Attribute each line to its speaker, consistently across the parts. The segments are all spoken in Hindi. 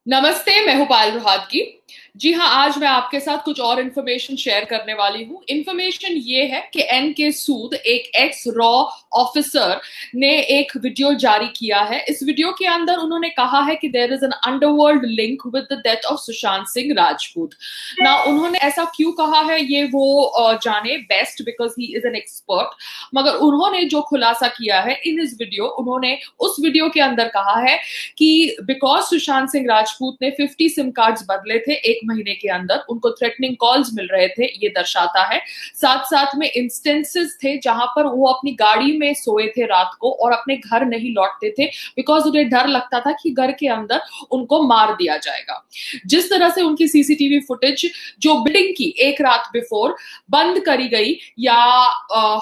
Speaker 1: नमस्ते, मैं हूं पायल रोहात की। जी हाँ, आज मैं आपके साथ कुछ और इन्फॉर्मेशन शेयर करने वाली हूँ। इन्फॉर्मेशन ये है कि एनके सूद, एक एक्स रॉ ऑफिसर, ने एक वीडियो जारी किया है। इस वीडियो के अंदर उन्होंने कहा है कि there is an underworld link with the death of Sushant Singh Rajput. ना उन्होंने ऐसा क्यों कहा है ये वो जाने best, because he is an expert. मगर उन्होंने जो खुलासा किया है इन इस वीडियो, उन्होंने उस वीडियो के अंदर कहा है कि बिकॉज सुशांत सिंह राजपूत ने 50 सिम कार्ड्स बदले थे एक महीने के अंदर, उनको थ्रेटनिंग कॉल्स मिल रहे थे, ये दर्शाता है। साथ साथ में इंस्टेंसेस थे जहां पर वो अपनी गाड़ी में सोए थे रात को और अपने घर नहीं लौटते थे, बिकॉज उन्हें डर लगता था कि घर के अंदर उनको मार दिया जाएगा। जिस तरह से उनकी सीसीटीवी फुटेज जो बिल्डिंग की एक रात बिफोर बंद करी गई या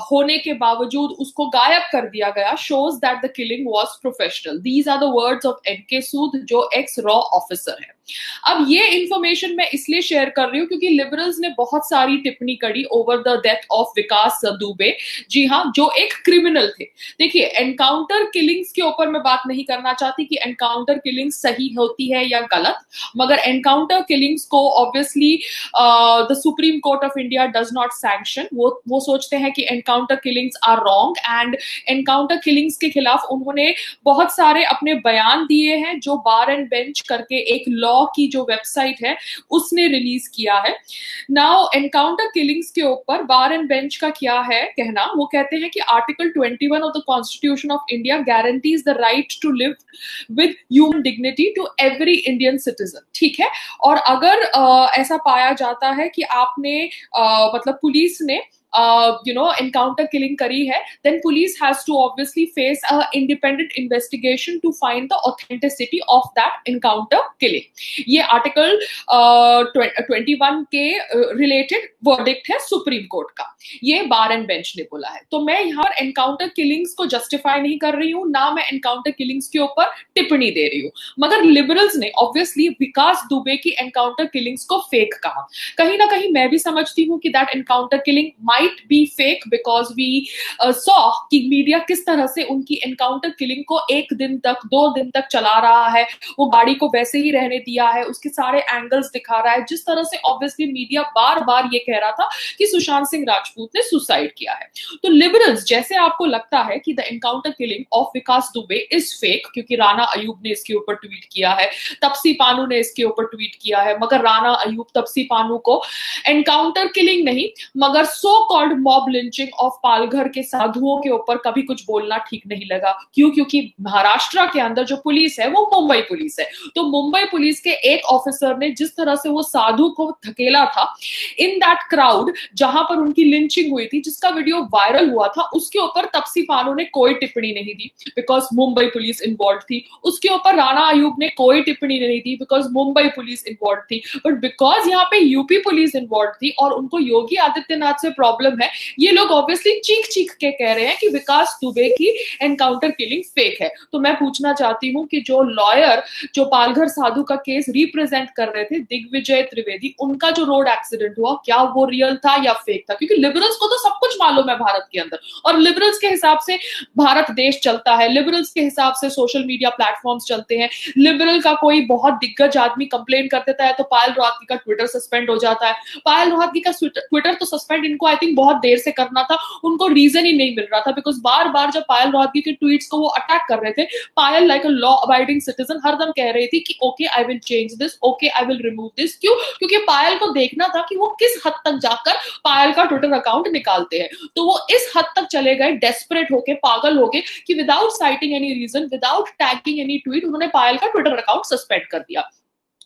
Speaker 1: होने के बावजूद उसको गायब कर दिया गया, shows that the killing was professional. These are the words of N K Sood, जो एक्स रॉ ऑफिसर है। अब ये इंफॉर्मेशन मैं इसलिए शेयर कर रही हूं क्योंकि लिबरल्स ने बहुत सारी टिप्पणी करी ओवर द डेथ ऑफ विकास दुबे। जी हाँ, जो एक क्रिमिनल थे। देखिए, एनकाउंटर किलिंग्स के ऊपर मैं बात नहीं करना चाहती कि एनकाउंटर किलिंग्स सही होती है या गलत, मगर एनकाउंटर किलिंग्स को obviously the supreme court of India does not sanction. वो सोचते हैं कि encounter killings are wrong, and encounter killings के खिलाफ उन्होंने बहुत सारे अपने बयान दिए हैं, जो बार एंड बेंच करके एक लॉ की जो वेबसाइट है उसने रिलीज किया है। नाउ एनकाउंटर किलिंग्स के ऊपर बार एंड बेंच का क्या है कहना, वो कहते हैं कि article 21 of the constitution of India guarantees the right to live with human dignity to every Indian citizen. ठीक है, और अगर ऐसा पाया जाता है कि आपने मतलब पुलिस ने एनकाउंटर किलिंग करी है, then police has to obviously face a independent investigation to find the authenticity of that encounter killing। ये आर्टिकल 21 के रिलेटेड वर्डिक्ट है सुप्रीम कोर्ट का, ये बार एंड बेंच ने बोला है। तो मैं यहाँ एनकाउंटर किलिंग्स को जस्टिफाई नहीं कर रही हूँ, ना मैं एनकाउंटर किलिंग्स के ऊपर टिप्पणी दे रही हूँ, मगर लिबरल्स ने ऑब्वियसली विकास दुबे की एनकाउंटर किलिंग्स को फेक कहा। कहीं ना कहीं मैं भी समझती हूँ कि that encounter killing might be fake because we saw कि मीडिया किस तरह से उनकी एनकाउंटर किलिंग को एक दिन तक, 2 दिन तक चला रहा है। वो गाड़ी को वैसे ही रहने दिया है, उसके सारे एंगल्स दिखा रहा है, जिस तरह से ऑब्वियसली मीडिया बार बार ये कह रहा था कि सुशांत सिंह राजपूत ने सुसाइड किया है। तो लिबरल्स, जैसे आपको लगता है कि the encounter killing of Vikas Dubey is fake, क्योंकि राणा अयूब ने इसके ऊपर ट्वीट किया है, तपसी पानू ने इसके ऊपर ट्वीट किया है, मगर राणा अयूब, तपसी पानू को एनकाउंटर किलिंग नहीं मगर so called mob lynching of Palghar के साधुओं के ऊपर कभी कुछ बोलना ठीक नहीं लगा। क्यों? क्योंकि महाराष्ट्र के अंदर जो पुलिस है वो मुंबई पुलिस है। तो मुंबई पुलिस के एक ऑफिसर ने जिस तरह से वो साधु को धकेला था इन दैट क्राउड जहां पर उनकी लिंचिंग हुई थी, जिसका वीडियो वायरल हुआ था, उसके ऊपर तपसी पानू ने कोई टिप्पणी नहीं दी बिकॉज मुंबई पुलिस इन्वॉल्व थी। उसके ऊपर राणा अयूब ने कोई टिप्पणी नहीं दी बिकॉज मुंबई पुलिस इन्वॉल्व थी। बट बिकॉज यहाँ पे यूपी पुलिस इन्वॉल्व थी और उनको योगी आदित्यनाथ से प्रॉब्लम है, ये लोग ऑब्वियसली चीख चीख के कह रहे हैं कि विकास दुबे की एनकाउंटर किलिंग फेक है। तो मैं पूछना चाहती हूँ कि जो लॉयर जो पालघर साधु का केस रिप्रेजेंट कर रहे थे, दिग्विजय त्रिवेदी, उनका जो रोड एक्सीडेंट हुआ, क्या वो रियल था या फेक था? क्योंकि लिबरल्स को तो सब कुछ मालूम है भारत के अंदर, और लिबरल्स के हिसाब से भारत देश चलता है, लिबरल्स के हिसाब से सोशल मीडिया प्लेटफॉर्म्स चलते हैं। लिबरल का कोई बहुत दिग्गज आदमी कंप्लेन कर देता है तो पायल रोहतगी का ट्विटर सस्पेंड हो जाता है। पायल रोहतगी का ट्विटर तो सस्पेंड इनको आई थिंक बहुत देर से करना था, उनको रीजन ही नहीं मिल रहा था, बिकॉज बार बार जब पायल रोहतगी के ट्वीट्स को वो अटैक कर रहे थे, Payal like a law abiding citizen हरदम कह रही थी कि okay I will change this, okay I will remove this. क्यों? क्योंकि पायल को देखना था कि वो किस हद तक जाकर पायल का ट्विटर अकाउंट निकालते हैं। तो वो इस हद तक चले गए, डेस्परेट होके, पागल होके, कि without citing any reason, without tagging any tweet, उन्होंने पायल का ट्विटर अकाउंट सस्पेंड कर दिया।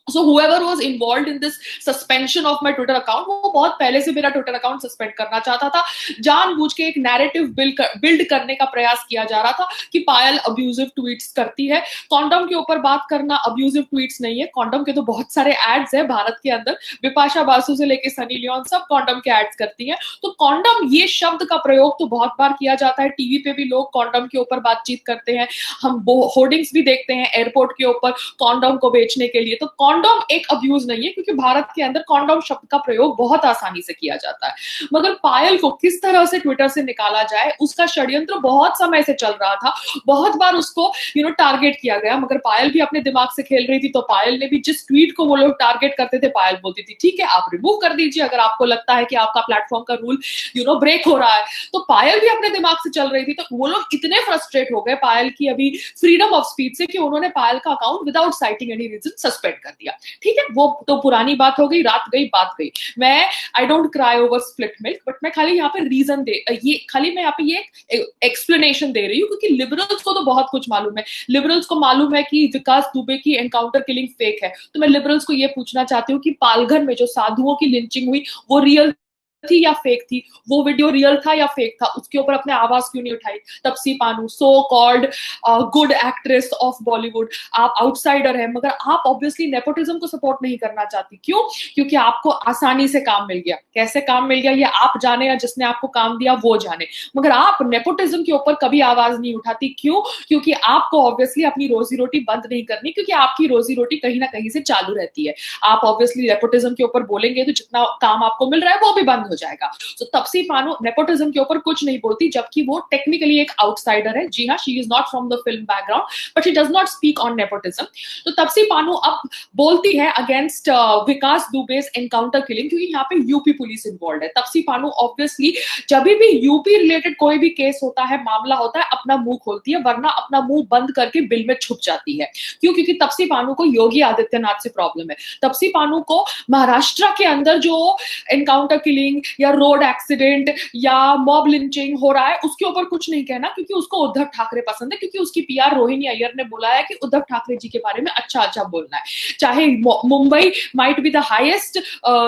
Speaker 1: So whoever was involved in this suspension of my Twitter account, वो बहुत पहले से मेरा ट्विटर अकाउंट सस्पेंड करना चाहता था। जानबूझ के एक नैरेटिव बिल्ड करने का प्रयास किया जा रहा था कि पायल अब्यूजिव ट्वीट्स करती है। कॉन्डम के ऊपर बात करना अब्यूजिव ट्वीट्स नहीं है। कॉन्डम के तो बहुत सारे एड्स है भारत के अंदर, बिपाशा बासु से लेके सनी लियोन सब कॉन्डम के एड्स करती हैं। तो कॉन्डम ये शब्द का प्रयोग तो बहुत बार किया जाता है, टीवी पे भी लोग कॉन्डम के ऊपर बातचीत करते हैं, हम होर्डिंग्स भी देखते हैं एयरपोर्ट के ऊपर कॉन्डम को बेचने के लिए। तो कॉन्डोम एक अब्यूज नहीं है, क्योंकि भारत के अंदर कॉन्डोम शब्द का प्रयोग बहुत आसानी से किया जाता है, मगर पायल को किस तरह से ट्विटर से निकाला जाए उसका षड्यंत्र बहुत समय से चल रहा था, बहुत बार उसको टारगेट किया गया, मगर पायल भी अपने दिमाग से खेल रही थी। तो पायल ने भी जिस ट्वीट को वो लोग टारगेट करते थे, पायल बोलती थी ठीक है आप रिमूव कर दीजिए अगर आपको लगता है कि आपका प्लेटफॉर्म का रूल ब्रेक हो रहा है। तो पायल भी अपने दिमाग से चल रही थी। तो वो लोग इतने फ्रस्ट्रेट हो गए पायल की अभी फ्रीडम ऑफ स्पीच से कि उन्होंने पायल का account without citing any reason suspend कर दिया। ठीक है, वो तो पुरानी बात हो गई, रात गई बात गई। मैं I don't cry over split milk, but मैं खाली यहाँ पे रीजन मैं यहाँ पे ये एक्सप्लेनेशन दे रही हूँ, क्योंकि लिबरल्स को तो बहुत कुछ मालूम है। लिबरल्स को मालूम है कि विकास दुबे की एनकाउंटर किलिंग फेक है। तो मैं लिबरल्स को ये पूछना चाहती हूँ कि पालघर में जो साधुओं की लिंचिंग हुई वो रियल थी या फेक थी? वो वीडियो रियल था या फेक था? उसके ऊपर अपने आवाज क्यों नहीं उठाई? Taapsee Pannu, so called good actress of Bollywood, आप आउटसाइडर है, मगर आप ऑब्वियसली नेपोटिज्म को सपोर्ट नहीं करना चाहती। क्यों? क्योंकि आपको आसानी से काम मिल गया। कैसे काम मिल गया ये आप जाने या जिसने आपको काम दिया वो जाने, मगर आप नेपोटिज्म के ऊपर कभी आवाज नहीं उठाती। क्यों? क्योंकि आपको ऑब्वियसली अपनी रोजी रोटी बंद नहीं करनी, क्योंकि आपकी रोजी रोटी कहीं ना कहीं से चालू रहती है। आप ऑब्वियसली नेपोटिज्म के ऊपर बोलेंगे तो जितना काम आपको मिल रहा है वो भी बंद हो जाएगा। तो तपसी पानू नेपोटिज्म के ऊपर कुछ नहीं बोलती, जबकि वो टेक्निकली एक आउटसाइडर है। जी हाँ, she is not from the film background, but she does not speak on nepotism. तो तपसी पानू अब बोलती है अगेंस्ट विकास दुबे's एनकाउंटर किलिंग, क्योंकि यहाँ पे यूपी पुलिस इन्वॉल्व है। तपसी पानू ऑब्वियसली जब भी यूपी रिलेटेड कोई भी केस होता है, मामला होता है, अपना मुंह खोलती है, वरना अपना मुंह बंद करके बिल में छुप जाती है। क्यों? क्योंकि तपसी पानू को योगी आदित्यनाथ से प्रॉब्लम है। तपसी पानू को महाराष्ट्र के अंदर जो एनकाउंटर किलिंग या रोड एक्सीडेंट या मॉब लिंचिंग हो रहा है उसके ऊपर कुछ नहीं कहना, क्योंकि उसको उद्धव ठाकरे पसंद है, क्योंकि उसकी पीआर रोहिणी अय्यर ने बोला है कि उद्धव ठाकरे जी के बारे में अच्छा अच्छा बोलना है। चाहे Mumbai might be the highest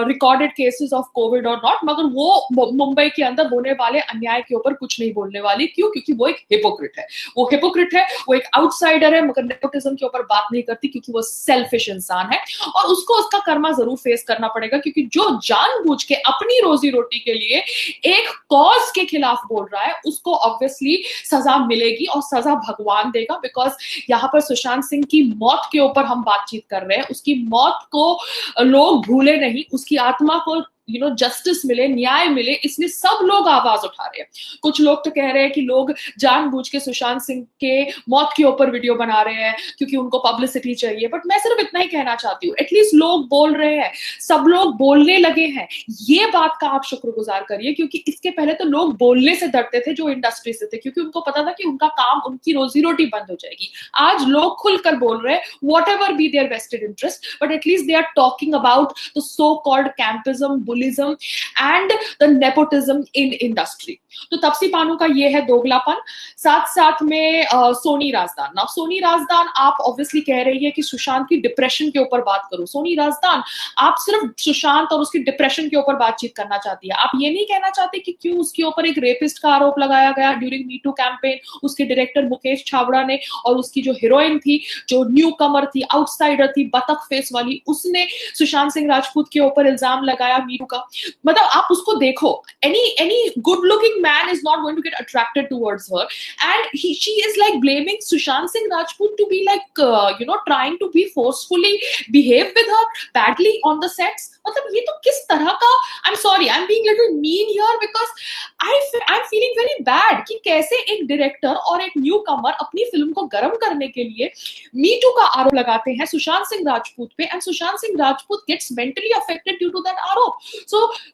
Speaker 1: recorded cases of Covid और नॉट, मगर वो मुंबई के अंदर होने वाले अन्याय के ऊपर कुछ नहीं बोलने वाली। क्यों? क्योंकि वो एक हिपोक्रेट है। वो हिपोक्रेट है, वो एक आउटसाइडर है, मगर नेपोटिज्म के ऊपर बात नहीं करती, क्योंकि वो सेल्फिश इंसान है और उसको उसका कर्मा जरूर फेस करना पड़ेगा। क्योंकि जो जानबूझ के अपनी रोजी रोटी के लिए एक कॉज के खिलाफ बोल रहा है उसको ऑब्वियसली सजा मिलेगी, और सजा भगवान देगा। बिकॉज यहाँ पर सुशांत सिंह की मौत के ऊपर हम बातचीत कर रहे हैं, उसकी मौत को लोग भूले नहीं, उसकी आत्मा को जस्टिस मिले, न्याय मिले, इसलिए सब लोग आवाज उठा रहे हैं। कुछ लोग तो कह रहे हैं कि लोग जानबूझ के सुशांत सिंह के मौत के ऊपर वीडियो बना रहे हैं क्योंकि उनको पब्लिसिटी चाहिए, बट मैं सिर्फ इतना ही कहना चाहती हूँ, एटलीस्ट लोग बोल रहे हैं, सब लोग बोलने लगे हैं। ये बात का आप शुक्रगुजार करिए, क्योंकि इसके पहले तो लोग बोलने से डरते थे जो इंडस्ट्री से थे, क्योंकि उनको पता था कि उनका काम, उनकी रोजी रोटी बंद हो जाएगी। आज लोग खुलकर बोल रहे हैं, whatever be there vested interest, but at least they are talking about the so called campism, bullyism and the nepotism in industry. तो तपसी पानू का ये है दोगलापन। साथ साथ में सोनी राजदान। ना सोनी राजदान आप ऑब्वियसली कह रही है कि सुशांत की डिप्रेशन के ऊपर बात करो। सोनी राजदान आप सिर्फ सुशांत और उसकी डिप्रेशन के ऊपर बातचीत करना चाहती है, आप ये नहीं कहना चाहते कि क्यों उसके ऊपर एक रेपिस्ट का आरोप लगाया गया ड्यूरिंग मी टू कैंपेन, उसके डायरेक्टर मुकेश छाबड़ा ने, और उसकी जो हीरोइन थी, जो न्यू कमर थी, आउटसाइडर थी, बतख फेस वाली, उसने सुशांत सिंह राजपूत के ऊपर इल्जाम लगाया मी टू का। मतलब आप उसको देखो, any good looking man is not going to get attracted towards her, and she is like blaming Sushant Singh Rajput to be like trying to be forcefully behave with her badly on the sets. मतलब ये तो किस तरह का, I'm sorry, I'm being little mean here because I'm feeling very bad कि कैसे एक डायरेक्टर और एक न्यू कमर अपनी फिल्म को गर्म करने के लिए मी टू का आरोप लगाते हैं सुशांत सिंह राजपूत पे, and Sushant Singh Rajput gets mentally affected due to that आरोप।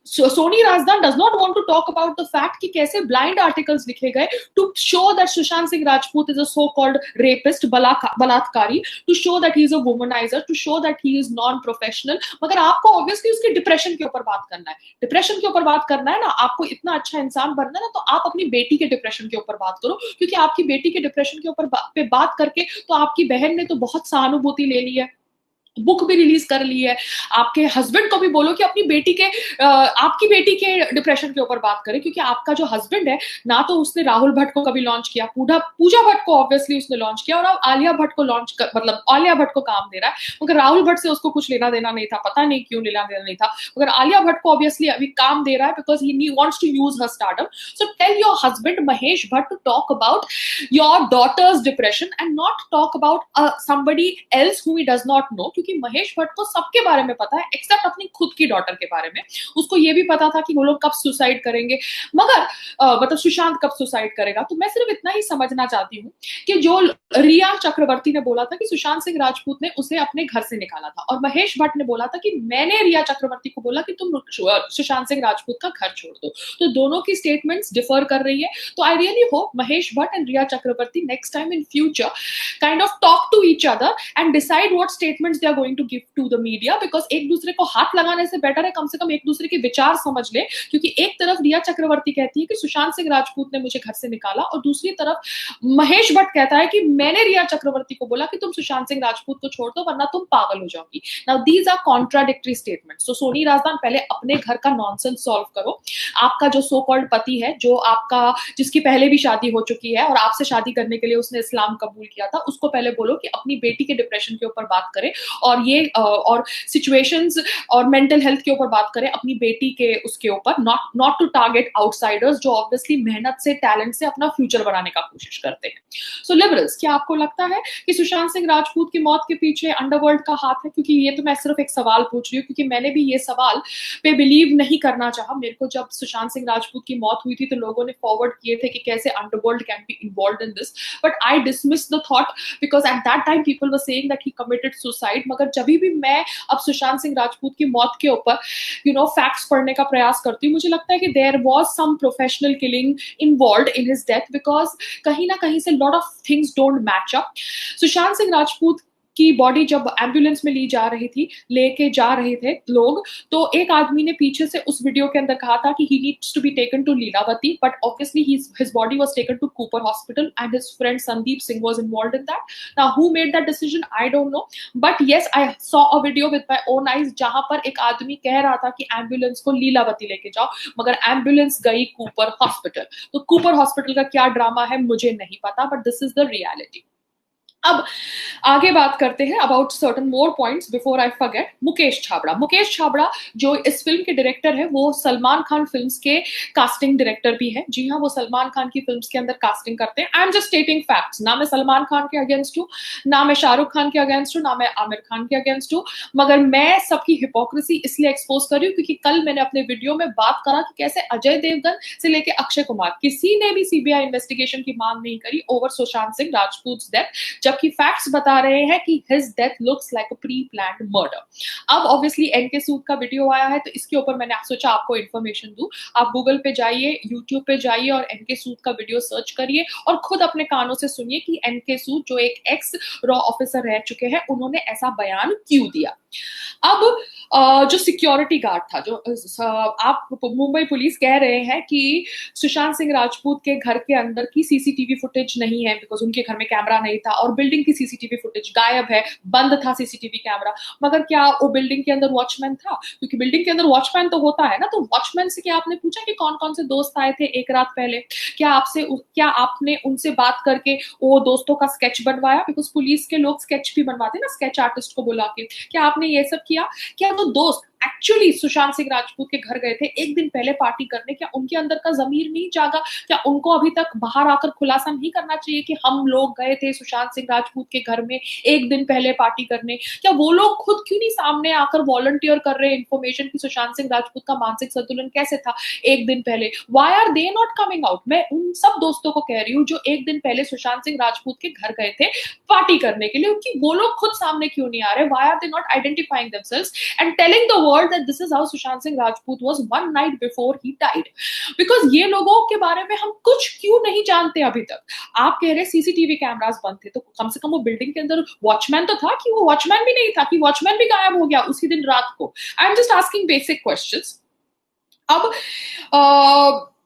Speaker 1: So Soni Razdan does not want to talk about the fact कि कैसे blind articles लिखे गए to show that Sushant Singh Rajput is a so-called rapist, बलात्कारी, to show that he is a womanizer, to show that he is non-professional। मगर आपको obviously उसके डिप्रेशन के ऊपर बात करना है, डिप्रेशन के ऊपर बात करना है ना, आपको इतना अच्छा इंसान बनना है ना, तो आप अपनी बेटी के डिप्रेशन के ऊपर बात करो, क्योंकि आपकी बेटी के डिप्रेशन के ऊपर पे बात करके तो आपकी बहन ने तो बहुत सहानुभूति ले ली है, बुक भी रिलीज कर ली है। आपके हस्बैंड को भी बोलो कि अपनी बेटी के आपकी बेटी के डिप्रेशन के ऊपर बात करें, क्योंकि आपका जो हस्बैंड है ना, तो उसने राहुल भट्ट को कभी लॉन्च किया, पूजा भट्ट को ऑब्वियसली उसने लॉन्च किया, और अब आलिया भट्ट को मतलब आलिया भट्ट को काम दे रहा है, मगर राहुल भट्ट से उसको कुछ लेना देना नहीं था, पता नहीं क्यों लेना देना नहीं था, मगर आलिया भट्ट को ऑब्वियसली अभी काम दे रहा है because he wants to use her stardom. So tell your husband Mahesh Bhatt to talk about your daughter's depression and not talk about somebody else whom he does not know, क्योंकि क्योंकि महेश भट्ट को सबके बारे में पता है एक्सेप्ट अपनी खुद की डॉटर के बारे में। उसको ये भी पता था कि वो लोग कब सुसाइड करेंगे, मगर मतलब सुशांत कब सुसाइड करेगा। तो मैं सिर्फ इतना ही समझना चाहती हूँ कि जो रिया चक्रवर्ती ने बोला था कि सुशांत सिंह राजपूत ने उसे अपने घर से निकाला था, और महेश भट्ट ने बोला था कि मैंने रिया चक्रवर्ती को बोला कि तुम सुशांत सिंह राजपूत का घर छोड़ दो। तो दोनों की स्टेटमेंट्स डिफर कर रही है। तो I really hope Mahesh Bhatt and Rhea Chakraborty next time in future kind of talk to each other and decide what statements they are going to give to the media, because एक दूसरे को हाथ लगाने से बेटर है कम से कम एक दूसरे के विचार समझ ले। क्योंकि एक तरफ रिया चक्रवर्ती कहती है कि सुशांत सिंह राजपूत ने मुझे घर से निकाला, और दूसरी तरफ महेश भट्ट कहता है कि मैंने रिया चक्रवर्ती को बोला कि तुम सुशांत सिंह राजपूत को छोड़ दो वरना तुम पागल हो जाओगी। Now these are contradictory statements. तो सोनी राजदान, पहले अपने घर का नॉनसेंस सॉल्व करो। आपका जो सो कॉल्ड पति है, जो आपका जिसकी पहले भी शादी हो चुकी है और आपसे शादी करने के लिए उसने इस्लाम कबूल किया था, उसको पहले बोलो कि अपनी बेटी के डिप्रेशन के ऊपर बात करें और ये और सिचुएशंस और मेंटल हेल्थ के ऊपर बात करें अपनी बेटी के उसके ऊपर, नॉट टू टारगेट आउटसाइडर्स जो ऑब्वियसली मेहनत से टैलेंट से अपना फ्यूचर बनाने का कोशिश करते हैं। सो लिबरल्स, क्या आपको लगता है कि सुशांत सिंह राजपूत की मौत के पीछे अंडरवर्ल्ड का हाथ है? क्योंकि ये तो मैं सिर्फ एक सवाल पूछ रही हूँ, क्योंकि मैंने भी ये सवाल पे बिलीव नहीं करना चाहा। मेरे को जब सुशांत सिंह राजपूत की मौत हुई थी तो लोगों ने फॉरवर्ड किए थे कि कैसे underworld can be involved in this, but I dismiss the thought because at that time people were saying that he committed suicide. मगर जब भी मैं अब सुशांत सिंह राजपूत की मौत के ऊपर फैक्ट्स पढ़ने का प्रयास करती हूँ, मुझे लगता है कि there was some professional killing involved in his death, because कहीं ना कहीं से lot of things don't match up. Sushant Singh Rajput की बॉडी जब एम्बुलेंस में ली जा रही थी, लेके जा रहे थे लोग, तो एक आदमी ने पीछे से उस वीडियो के अंदर कहा था कि he needs to be taken to Lilavati, but obviously his body was taken to Cooper hospital and his friend Sandeep Singh was involved in that. Now who made that decision I don't know, but yes I saw a video with my own eyes जहां पर एक आदमी कह रहा था कि एम्बुलेंस को लीलावती लेके जाओ, मगर एम्बुलेंस गई कूपर हॉस्पिटल। तो कूपर हॉस्पिटल का क्या ड्रामा है मुझे नहीं पता, but this is the reality. अब आगे बात करते हैं about certain more points before I forget. Mukesh Chhabra, Mukesh Chhabra जो इस फिल्म के डायरेक्टर है, वो सलमान खान फिल्म्स के कास्टिंग डायरेक्टर भी है। जी हाँ, वो सलमान खान की फिल्म्स के अंदर कास्टिंग करते हैं। I am just stating facts, ना मैं सलमान खान के अगेंस्ट हूँ, ना मैं शाहरुख खान के अगेंस्ट हूँ, ना मैं आमिर खान के अगेंस्ट हूँ, मगर मैं सबकी हिपोक्रेसी इसलिए एक्सपोज कर रही हूँ क्योंकि कल मैंने अपने वीडियो में बात करा कि कैसे अजय देवगन से लेके अक्षय कुमार किसी ने भी सीबीआई इन्वेस्टिगेशन की मांग नहीं करी ओवर सुशांत सिंह राजपूत डेथ, जबकि फैक्ट्स बता रहे हैं कि हिज डेथ लुक्स लाइक अ प्री प्लान्ड मर्डर। अब ऑब्वियसली एनके सूद का वीडियो आया है, तो इसके ऊपर मैंने सोचा आपको इन्फॉर्मेशन दूं। आप गूगल पे जाइए, यूट्यूब पे जाइए और एनके सूद का वीडियो सर्च करिए और खुद अपने कानों से सुनिए कि एनके सूद जो एक एक्स रॉ ऑफिसर रह चुके हैं, उन्होंने ऐसा बयान क्यों दिया। अब जो सिक्योरिटी गार्ड था, जो आप मुंबई पुलिस कह रहे हैं कि सुशांत सिंह राजपूत के घर के अंदर की सीसीटीवी फुटेज नहीं है बिकॉज उनके घर में कैमरा नहीं था और बिल्डिंग की सीसीटीवी फुटेज गायब है, बंद था सीसीटीवी कैमरा। मगर क्या वो बिल्डिंग के अंदर वॉचमैन था? क्योंकि बिल्डिंग के अंदर वॉचमैन तो होता है ना, तो वॉचमैन से क्या आपने पूछा कि कौन कौन से दोस्त आए थे एक रात पहले? क्या आपने उनसे बात करके वो दोस्तों का स्केच बनवाया? बिकॉज पुलिस के लोग स्केच भी बनवाते ना, स्केच आर्टिस्ट को बुला के। क्या आपने ये सब किया? क्या वो दोस्त एक्चुअली सुशांत सिंह राजपूत के घर गए थे एक दिन पहले पार्टी करने? क्या उनके अंदर का जमीर नहीं जागा? क्या उनको अभी तक बाहर आकर खुलासा नहीं करना चाहिए कि हम लोग गए थे सुशांत सिंह राजपूत के घर में एक दिन पहले पार्टी करने? क्या वो लोग खुद क्यों नहीं सामने आकर वॉलंटियर कर रहे इन्फॉर्मेशन कि सुशांत सिंह राजपूत का मानसिक संतुलन कैसे था एक दिन पहले? Why are they not coming out? मैं उन सब दोस्तों को कह रही हूँ जो एक दिन पहले सुशांत सिंह राजपूत के घर गए थे पार्टी करने के लिए, उनकी वो लोग खुद सामने क्यों नहीं आ रहे? Why are they not identifying themselves and telling the world that this is how Sushant Singh Rajput was one night before he died? Because ये लोगों के बारे में हम कुछ क्यों नहीं जानते अभी तक? आप कह रहे सीसीटीवी कैमरास बंद थे, तो कम से कम वो बिल्डिंग के अंदर वॉचमैन तो था कि वो वॉचमैन भी नहीं था कि वॉचमैन भी गायब हो गया उसी दिन रात को? I am just asking basic questions. अब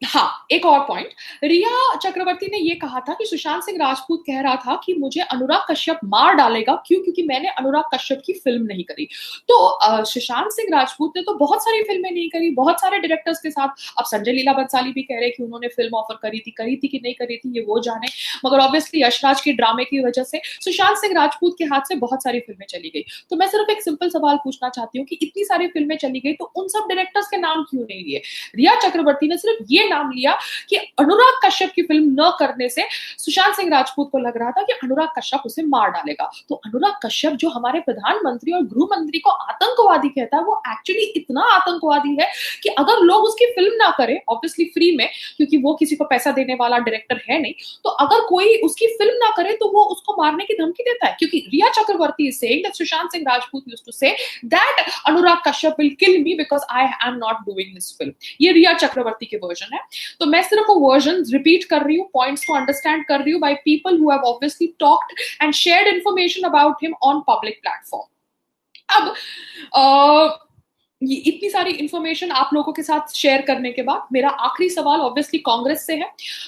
Speaker 1: हाँ, एक और पॉइंट, रिया चक्रवर्ती ने ये कहा था कि सुशांत सिंह राजपूत कह रहा था कि मुझे अनुराग कश्यप मार डालेगा, क्यों? क्योंकि मैंने अनुराग कश्यप की फिल्म नहीं करी। तो सुशांत सिंह राजपूत ने तो बहुत सारी फिल्में नहीं करी, बहुत सारे डायरेक्टर्स के साथ। अब संजय लीला बंसाली भी कह रहे हैं कि उन्होंने फिल्म ऑफर करी थी कि नहीं करी थी ये वो जाने, मगर ऑब्वियसली यशराज के ड्रामे की वजह से सुशांत सिंह राजपूत के हाथ से बहुत सारी फिल्में चली गई। तो मैं सिर्फ एक सिंपल सवाल पूछना चाहती हूँ कि इतनी सारी फिल्में चली गई तो उन सब डायरेक्टर्स के नाम क्यों नहीं लिए? रिया चक्रवर्ती ने सिर्फ ये नाम लिया कि अनुराग कश्यप की फिल्म न करने से सुशांत सिंह राजपूत को लग रहा था कि अनुराग कश्यप उसे मार डालेगा। तो अनुराग कश्यप जो हमारे प्रधानमंत्री और गृह मंत्री को आतंकवादी कहता है, वो एक्चुअली इतना आतंकवादी है कि अगर लोग उसकी फिल्म ना करें, ऑब्वियसली फ्री में, क्योंकि वो किसी को पैसा देने वाला डायरेक्टर है नहीं, तो अगर कोई उसकी फिल्म ना करे तो वो उसको मारने की धमकी देता है। क्योंकि Rhea Chakraborty is saying that Sushant Singh Rajput used to say that Anurag Kashyap will kill me because I am not doing this film. ये रिया चक्रवर्ती के वर्जन है। तो मैं सिर्फ वो वर्जन रिपीट कर रही हूँ, पॉइंट्स को अंडरस्टैंड कर रही हूँ by people who have obviously talked and shared information about him on public platform. अब ये इतनी सारी इंफॉर्मेशन आप लोगों के साथ शेयर करने के बाद मेरा आखिरी सवाल ऑब्वियसली कांग्रेस से है।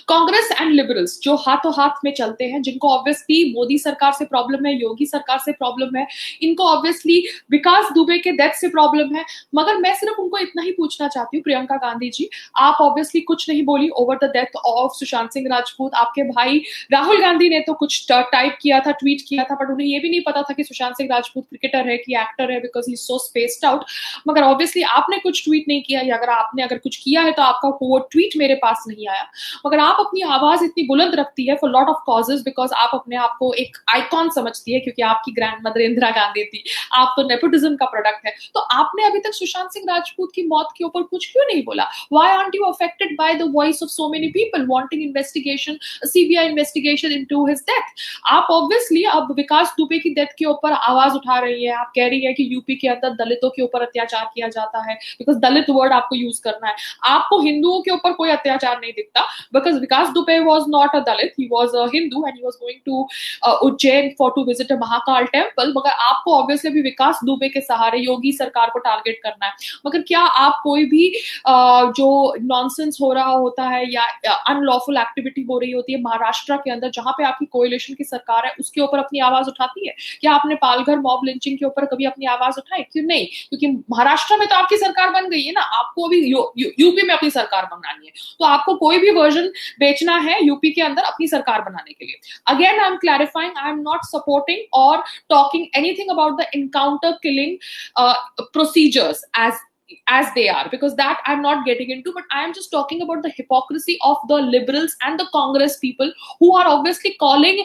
Speaker 1: कांग्रेस एंड लिबरल्स जो हाथों हाथ में चलते हैं, जिनको ऑब्वियसली मोदी सरकार से प्रॉब्लम है, योगी सरकार से प्रॉब्लम है, इनको ऑब्वियसली विकास दुबे के डेथ से प्रॉब्लम है, मगर मैं सिर्फ उनको इतना ही पूछना चाहती हूँ, प्रियंका गांधी जी, आप ऑब्वियसली कुछ नहीं बोली over the death of Sushant Singh Rajput. आपके भाई राहुल गांधी ने तो कुछ टाइप किया था, ट्वीट किया था, बट उन्हें ये भी नहीं पता था कि सुशांत सिंह राजपूत क्रिकेटर है कि एक्टर है, because he so spaced out. मगर ऑब्वियसली आपने कुछ ट्वीट नहीं किया, या अगर कुछ किया है तो आपका वो ट्वीट मेरे पास नहीं आया। मगर आप अपनी आवाज इतनी बुलंद रखती है for lot of causes, because आप अपने आप को एक आइकॉन समझती है, क्योंकि आपकी ग्रैंड मदर इंदिरा गांधी थी, आप तो नेपोटिज्म का प्रोडक्ट है। तो आपने अभी तक सुशांत सिंह राजपूत की मौत के ऊपर कुछ क्यों नहीं बोला? Why aren't you affected by the voice of so many people wanting investigation, CBI investigation into his death? आप ऑब्वियसली अब विकास दुबे की डेथ के ऊपर आवाज उठा रही है। आप कह रही है कि यूपी के अंदर दलितों के ऊपर अत्याचार किया जाता है, बिकॉज दलित वर्ड आपको यूज करना है। आपको हिंदुओं के ऊपर कोई अत्याचार नहीं दिखता, because Vikas Dubey was not a Dalit, he was a Hindu and he was going to Ujjain for to visit a Mahakal temple. मगर आपको ऑब्वियसली भी विकास दुबे के सहारे योगी सरकार को टारगेट करना है। मगर क्या आप कोई भी जो नॉनसेंस हो रहा होता है या अनलॉफुल एक्टिविटी हो रही होती है महाराष्ट्र के अंदर, जहां पे आपकी कोएलिशन की सरकार है, उसके ऊपर अपनी आवाज उठाती है? क्या आपने पालघर मॉब लिंचिंग के ऊपर कभी अपनी आवाज उठाई? क्यों नहीं? क्योंकि महाराष्ट्र में तो आपकी सरकार बन गई है ना, आपको अभी यूपी में अपनी सरकार बनानी है। तो आपको कोई भी वर्जन बेचना है यूपी के अंदर अपनी सरकार बनाने के लिए। Again I am clarifying, I am not supporting और talking anything about the encounter killing procedures as they are, because that I'm not getting into, but I am just talking about the hypocrisy of the liberals and the Congress people who are obviously calling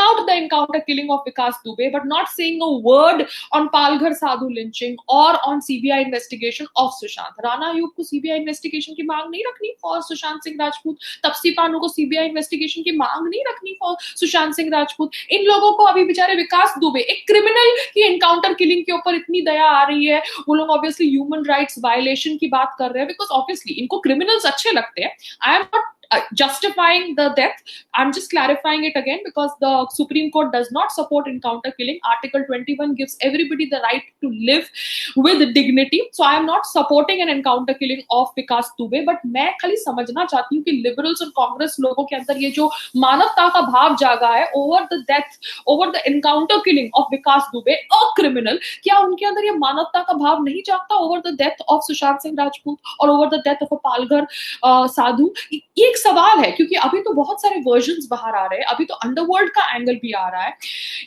Speaker 1: out the encounter killing of Vikas Dubey, but not saying a word on Palghar Sadhu lynching or on CBI investigation of Sushant Rana Ayub को CBI investigation की मांग नहीं रखनी for Sushant Singh Rajput, Tapasi Panu को CBI investigation की मांग नहीं रखनी for Sushant Singh Rajput। इन लोगों को अभी बेचारे विकास दुबे एक क्रिमिनल की एनकाउंटर किलिंग के ऊपर इतनी दया आ रही है, वो लोग ऑब्वियसली ह्यूमन राइट्स वायलेशन की बात कर रहे हैं, बिकॉज ऑब्वियसली इनको क्रिमिनल्स अच्छे लगते हैं। आई am not justifying the death, I'm just clarifying it again, because the Supreme Court does not support encounter killing. Article 21 gives everybody the right to live with dignity, so I am not supporting an encounter killing of Vikas Dubey, but मैं खाली समझना चाहती हूँ कि लिबरल्स और कांग्रेस लोगों के अंदर ये जो मानवता का भाव जागा है over the encounter killing of Vikas Dubey, a criminal, क्या उनके अंदर ये मानवता का भाव नहीं जागता over the death of Sushant Singh Rajput और over the death of a Palghar साधु? एक सवाल है, क्योंकि अभी तो बहुत सारे वर्जन्स बाहर आ रहे हैं, अभी तो अंडरवर्ल्ड का एंगल भी आ रहा है।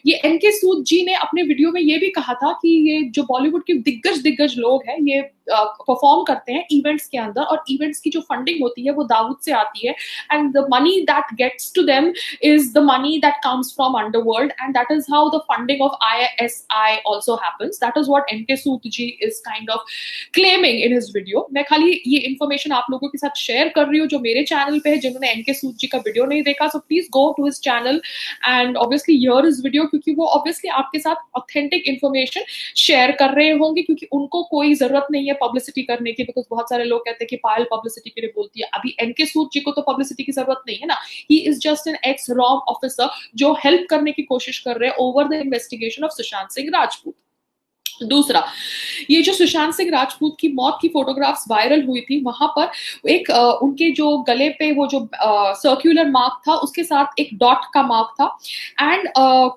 Speaker 1: ये एनके सूद जी ने अपने वीडियो में ये भी कहा था कि ये जो बॉलीवुड के दिग्गज लोग हैं, ये परफॉर्म करते हैं इवेंट्स के अंदर, और इवेंट्स की जो फंडिंग होती है वो दाऊद से आती है, and the money that gets to them is the money that comes from underworld, and that is how the funding of ISI also happens. That is what NK Sood ji is kind of claiming in his video. मैं खाली ये इन्फॉर्मेशन आप लोगों के साथ शेयर कर रही हूँ जो मेरे चैनल पे है। जिन्होंने एनके सूद जी का वीडियो नहीं देखा, so please go to his channel and obviously hear his video, क्योंकि वो ऑब्वियसली आपके साथ ऑथेंटिक इन्फॉर्मेशन शेयर कर रहे होंगे, क्योंकि उनको कोई जरूरत नहीं है पब्लिसिटी करने की, बिकॉज बहुत सारे लोग कहते हैं कि पायल पब्लिसिटी के लिए बोलती है। अभी एनके सूद जी को तो पब्लिसिटी की जरूरत नहीं है ना, he is just an x raw officer जो हेल्प करने की कोशिश कर रहे हैं over the investigation of Sushant Singh Rajput. दूसरा, ये जो सुशांत सिंह राजपूत की मौत की फोटोग्राफ्स वायरल हुई थी, वहां पर एक उनके जो गले पे वो जो सर्कुलर मार्क था, उसके साथ एक डॉट का मार्क था, एंड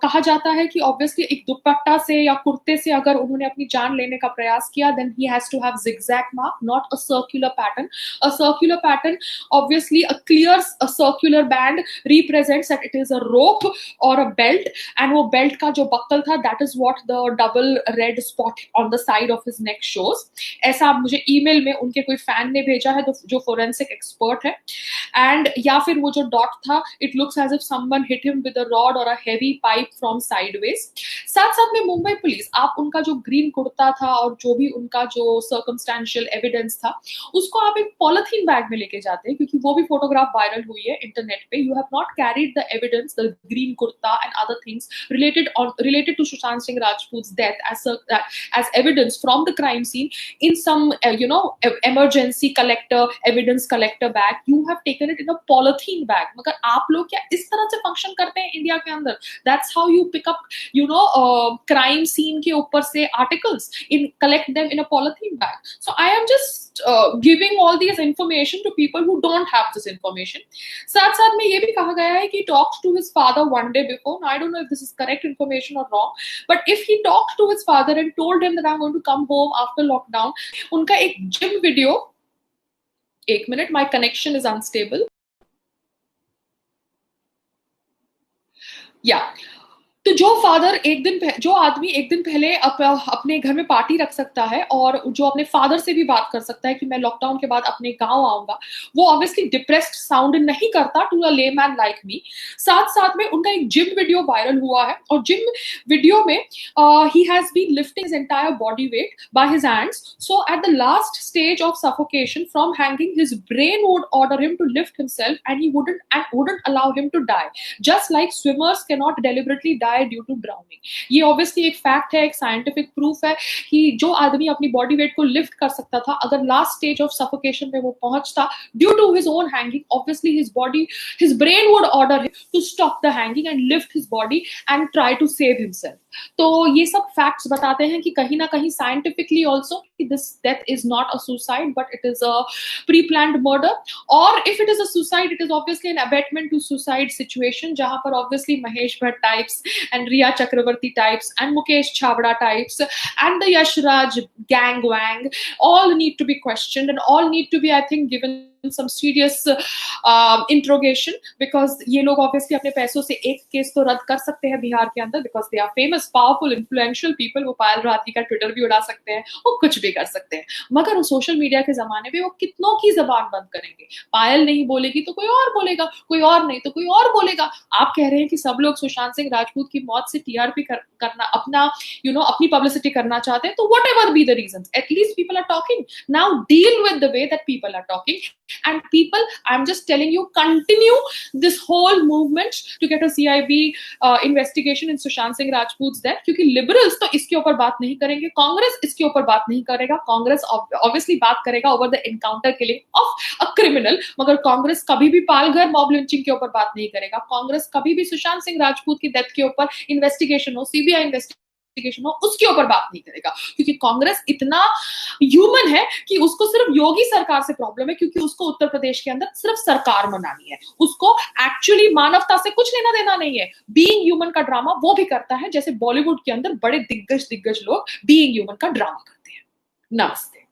Speaker 1: कहा जाता है कि ऑब्वियसली एक दुपट्टा से या कुर्ते से अगर उन्होंने अपनी जान लेने का प्रयास किया, then he has to have zigzag mark, not a circular pattern. A circular pattern, obviously a clear circular band represents that it is a rope or a belt, and वो belt का जो buckle था, that is what the double red spot on the side of his neck shows. ऐसा मुझे ईमेल में उनके कोई फैन ने भेजा है जो फोरेंसिक एक्सपर्ट है. एंड या फिर वो जो डॉट था, it looks as if someone hit him with a rod और a heavy pipe from sideways. साथ साथ में मुंबई पुलिस, आप उनका जो ग्रीन कुर्ता था और जो भी उनका जो सर्कमस्टेंशियल एविडेंस था, उसको आप एक पॉलिथीन बैग में लेके जाते हैं, क्योंकि वो भी फोटोग्राफ वायरल हुई है इंटरनेट पे. You have not carried the evidence, the green kurta and other things related to Sushant Singh Rajput's death as evidence from the crime scene in some emergency evidence collector bag. You have taken it in a polythene bag. मगर आप लोग क्या इस तरह से फंक्शन करते हैं इंडिया के अंदर? That's how you pick up crime scene के ऊपर से articles, collect them in a polythene bag. So I am just giving all these information to people who don't have this information. साथ साथ में ये भी कहा गया है कि talked to his father one day before. Now I don't know if this is correct information or wrong, but if he talked to his father and told him that I'm going to come home after lockdown, उनका एक जिम वीडियो, एक minute, my connection is unstable. Yeah. तो जो आदमी एक दिन पहले अपने घर में पार्टी रख सकता है और जो अपने फादर से भी बात कर सकता है कि मैं लॉकडाउन के बाद अपने गांव आऊंगा, वो ऑब्वियसली डिप्रेस्ड साउंड नहीं करता to a layman like me. साथ साथ में उनका एक जिम वीडियो वायरल हुआ है और जिम वीडियो में he has been lifting his entire body weight by his hands. So at the last stage of suffocation from hanging, his brain would order him to lift himself and he wouldn't allow him to die, just like swimmers cannot deliberately die due to drowning. ये ऑब्वियसली एक फैक्ट है, एक साइंटिफिक प्रूफ है कि जो आदमी अपनी बॉडी वेट को लिफ्ट कर सकता था, अगर लास्ट स्टेज ऑफ सफोकेशन में वो पहुंचता due to his own hanging, obviously his brain would order him to stop the hanging and lift his body and try to save himself. तो ये सब फैक्ट्स बताते हैं कि कहीं ना कहीं scientifically also this death is not a suicide but it is a pre planned murder. और if it is a suicide, it is obviously an abetment to suicide situation, जहां पर obviously Mahesh Bhatt types and Riya Chakravarti types and Mukesh Chhabra types and the Yash Raj gang wang all need to be questioned and all need to be, I think, given some serious interrogation, because ये लोग obviously अपने पैसों से एक केस तो रद्द कर सकते हैं बिहार के अंदर, because they are famous, powerful, influential people. वो पायल राती का ट्विटर भी उड़ा सकते हैं, वो कुछ भी कर सकते हैं. मगर सोशल मीडिया के जमाने में वो कितनों की जबान बंद करेंगे? पायल नहीं बोलेगी तो कोई और बोलेगा, कोई और नहीं तो कोई और बोलेगा. आप कह रहे हैं कि सब लोग सुशांत सिंह राजपूत की मौत से टीआरपी करना, अपना अपनी पब्लिसिटी करना चाहते हैं, तो whatever be the reasons, at least people are talking. Now deal with the way that people are talking. And people, I'm just telling you, continue this whole movement to get a CIB investigation in Sushant Singh Rajput's death, क्योंकि liberals तो इसके ऊपर बात नहीं करेंगे, कांग्रेस इसके ऊपर बात नहीं करेगा. कांग्रेस obviously बात करेगा over the encounter killing of a criminal, मगर कांग्रेस कभी भी पालघर मॉब लिंचिंग के ऊपर बात नहीं करेगा. कांग्रेस कभी भी सुशांत सिंह राजपूत की डेथ के ऊपर इन्वेस्टिगेशन हो, सीबीआई इन्वेस्टिगेशन हो, उसके ऊपर बात नहीं करेगा, क्योंकि कांग्रेस इतना ह्यूमन है कि उसको सिर्फ योगी सरकार से प्रॉब्लम है, क्योंकि उसको उत्तर प्रदेश के अंदर सिर्फ सरकार बनानी है. उसको एक्चुअली मानवता से कुछ लेना देना नहीं है. बीइंग ह्यूमन का ड्रामा वो भी करता है, जैसे बॉलीवुड के अंदर बड़े दिग्गज लोग बीइंग ह्यूमन का ड्रामा करते हैं. नमस्ते.